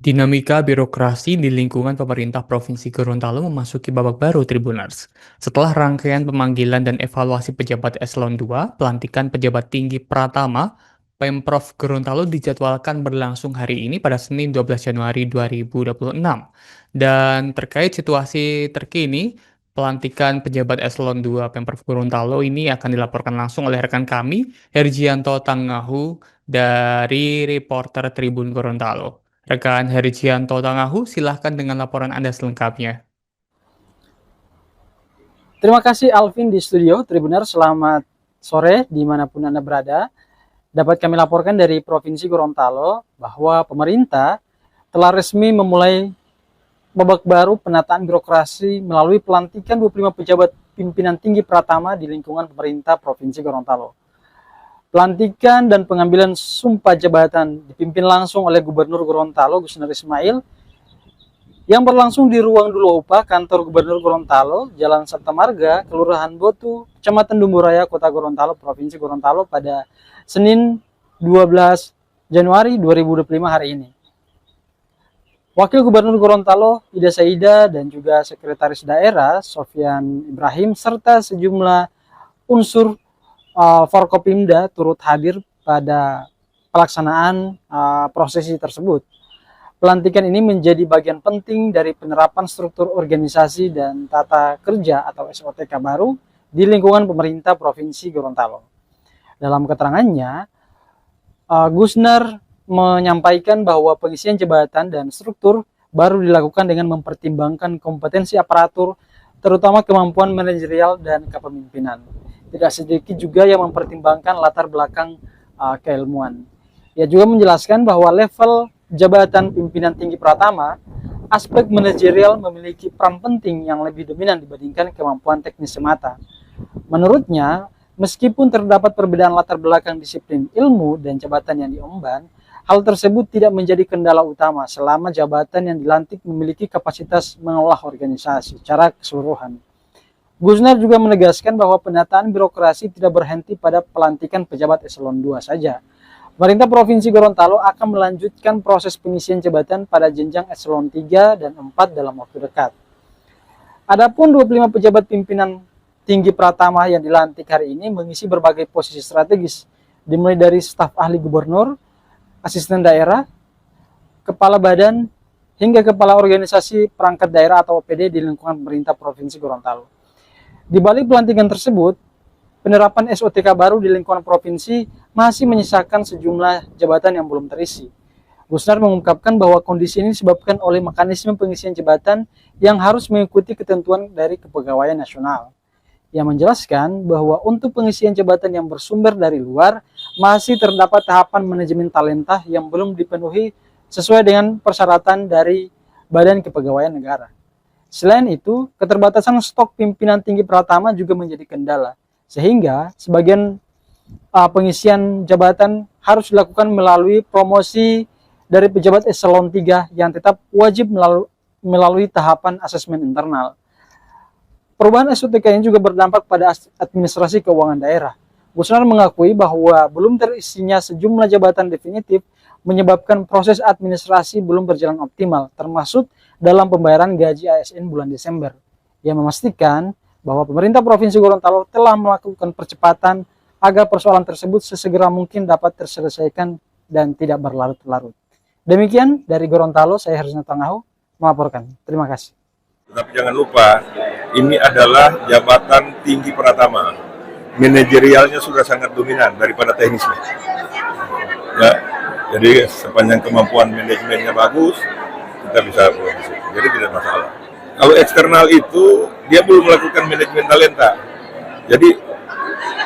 Dinamika birokrasi di lingkungan pemerintah Provinsi Gorontalo memasuki babak baru Tribuners. Setelah rangkaian pemanggilan dan evaluasi pejabat eselon 2, pelantikan pejabat tinggi Pratama, Pemprov Gorontalo dijadwalkan berlangsung hari ini pada Senin 12 Januari 2026. Dan terkait situasi terkini, pelantikan pejabat eselon 2 Pemprov Gorontalo ini akan dilaporkan langsung oleh rekan kami, Herjianto Tangahu, dari reporter Tribun Gorontalo. Rekan Herjianto Tangahu, silahkan dengan laporan Anda selengkapnya. Terima kasih Alvin di studio. Tribuner, selamat sore dimanapun Anda berada. Dapat kami laporkan dari Provinsi Gorontalo bahwa pemerintah telah resmi memulai babak baru penataan birokrasi melalui pelantikan 25 pejabat pimpinan tinggi Pratama di lingkungan pemerintah Provinsi Gorontalo. Pelantikan dan pengambilan sumpah jabatan dipimpin langsung oleh Gubernur Gorontalo, Gusner Ismail, yang berlangsung di Ruang Duloupa, kantor Gubernur Gorontalo, Jalan Sabta Marga, Kelurahan Botu, Kecamatan Dumburaya, Kota Gorontalo, Provinsi Gorontalo pada Senin 12 Januari 2025 hari ini. Wakil Gubernur Gorontalo, Ida Saida, dan juga Sekretaris Daerah, Sofyan Ibrahim, serta sejumlah unsur Forkopimda turut hadir pada pelaksanaan prosesi tersebut. Pelantikan ini menjadi bagian penting dari penerapan struktur organisasi dan tata kerja atau SOTK baru di lingkungan pemerintah Provinsi Gorontalo. Dalam keterangannya, Gusner menyampaikan bahwa pengisian jabatan dan struktur baru dilakukan dengan mempertimbangkan kompetensi aparatur, terutama kemampuan manajerial dan kepemimpinan. Tidak sedikit juga yang mempertimbangkan latar belakang keilmuan. Ia juga menjelaskan bahwa level jabatan pimpinan tinggi Pratama, aspek manajerial memiliki peran penting yang lebih dominan dibandingkan kemampuan teknis semata. Menurutnya, meskipun terdapat perbedaan latar belakang disiplin ilmu dan jabatan yang diemban, hal tersebut tidak menjadi kendala utama selama jabatan yang dilantik memiliki kapasitas mengolah organisasi secara keseluruhan. Gusner juga menegaskan bahwa penataan birokrasi tidak berhenti pada pelantikan pejabat eselon 2 saja. Pemerintah Provinsi Gorontalo akan melanjutkan proses pengisian jabatan pada jenjang eselon 3 dan 4 dalam waktu dekat. Adapun 25 pejabat pimpinan tinggi Pratama yang dilantik hari ini mengisi berbagai posisi strategis, dimulai dari staf ahli gubernur, asisten daerah, kepala badan, hingga kepala organisasi perangkat daerah atau OPD di lingkungan pemerintah Provinsi Gorontalo. Di balik pelantikan tersebut, penerapan SOTK baru di lingkungan provinsi masih menyisakan sejumlah jabatan yang belum terisi. Gusner mengungkapkan bahwa kondisi ini disebabkan oleh mekanisme pengisian jabatan yang harus mengikuti ketentuan dari Kepegawaian Nasional. Ia menjelaskan bahwa untuk pengisian jabatan yang bersumber dari luar, masih terdapat tahapan manajemen talenta yang belum dipenuhi sesuai dengan persyaratan dari Badan Kepegawaian Negara. Selain itu, keterbatasan stok pimpinan tinggi Pratama juga menjadi kendala, sehingga sebagian pengisian jabatan harus dilakukan melalui promosi dari pejabat eselon 3 yang tetap wajib melalui tahapan asesmen internal. Perubahan SOTK ini juga berdampak pada administrasi keuangan daerah. Gusner mengakui bahwa belum terisinya sejumlah jabatan definitif menyebabkan proses administrasi belum berjalan optimal, termasuk dalam pembayaran gaji ASN bulan Desember. Ia memastikan bahwa pemerintah Provinsi Gorontalo telah melakukan percepatan agar persoalan tersebut sesegera mungkin dapat terselesaikan dan tidak berlarut-larut. Demikian dari Gorontalo, saya Herjianto Tangahu melaporkan. Terima kasih. Tapi jangan lupa, ini adalah jabatan tinggi Pratama. Manajerialnya sudah sangat dominan daripada teknisnya. Ya, jadi sepanjang kemampuan manajemennya bagus, kita bisa produksi. Jadi tidak masalah. Kalau eksternal itu, dia belum melakukan manajemen talenta. Jadi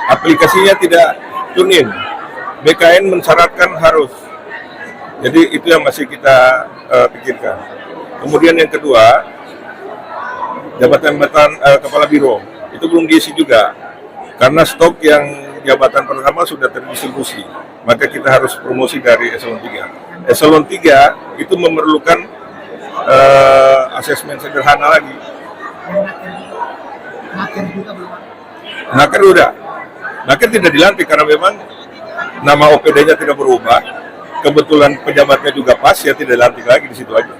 aplikasinya tidak tune in. BKN mensyaratkan harus. Jadi itu yang masih kita pikirkan. Kemudian yang kedua, jabatan-jabatan kepala biro itu belum diisi juga. Karena stok yang jabatan pertama sudah terdistribusi, maka kita harus promosi dari eselon 3. Eselon 3 itu memerlukan asesmen sederhana lagi. Naker udah. Naker tidak dilantik karena memang nama OPD-nya tidak berubah, kebetulan pejabatnya juga pas, ya tidak dilantik lagi di situ aja.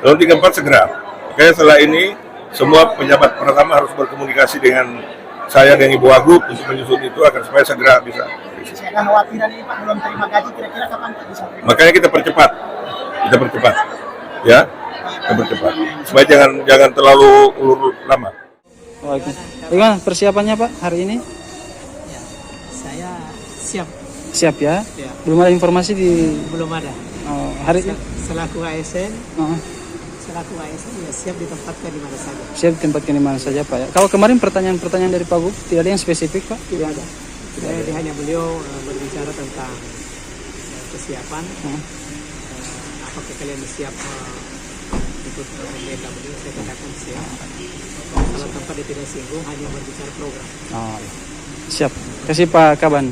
Kalau 34 segera. Makanya setelah ini semua pejabat pertama harus berkomunikasi dengan saya dan Ibu Wagub untuk menyusun itu agar supaya segera bisa. Saya khawatiran ini Pak belum terima gaji, kira-kira kapan Pak bisa? Makanya kita percepat, ya, kita percepat, supaya jangan terlalu ulur lama. Bagaimana persiapannya Pak hari ini? Ya, saya siap. Siap ya? Ya. Belum ada informasi di Belum ada. hari ini? Selaku ASN ya siap ditempatkan di mana saja. Siap ditempatkan di mana saja Pak ya. Kalau kemarin pertanyaan-pertanyaan dari Pak Gub tidak ada yang spesifik Pak? Tidak ada. Jadi hanya beliau berbicara tentang kesiapan. Apakah kalian siap ikut membela beliau? Saya katakan siap. Kalau tempat dia tidak singgung, hanya berbicara program. Oh, iya. Siap. Kasih Pak Kaban.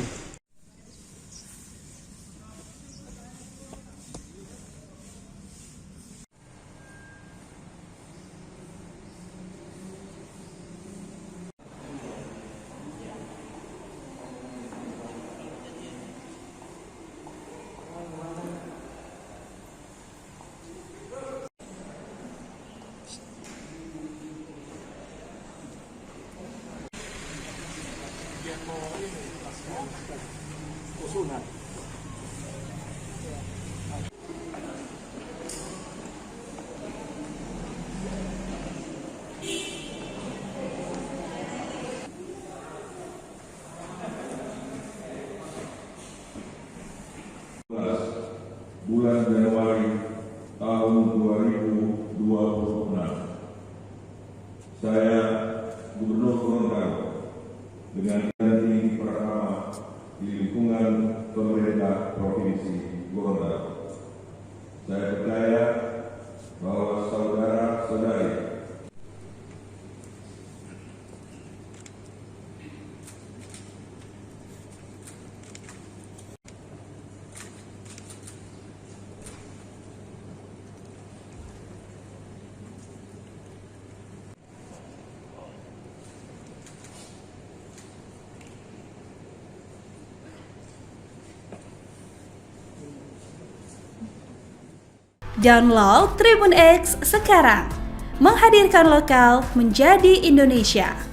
Bulan Januari tahun 2026. Saya Gubernur Gorontalo dengan tinggi pertama di lingkungan pemerintah Provinsi Gorontalo. Saya percaya bahwa saudara-saudari Download Tribun X sekarang, menghadirkan lokal menjadi Indonesia.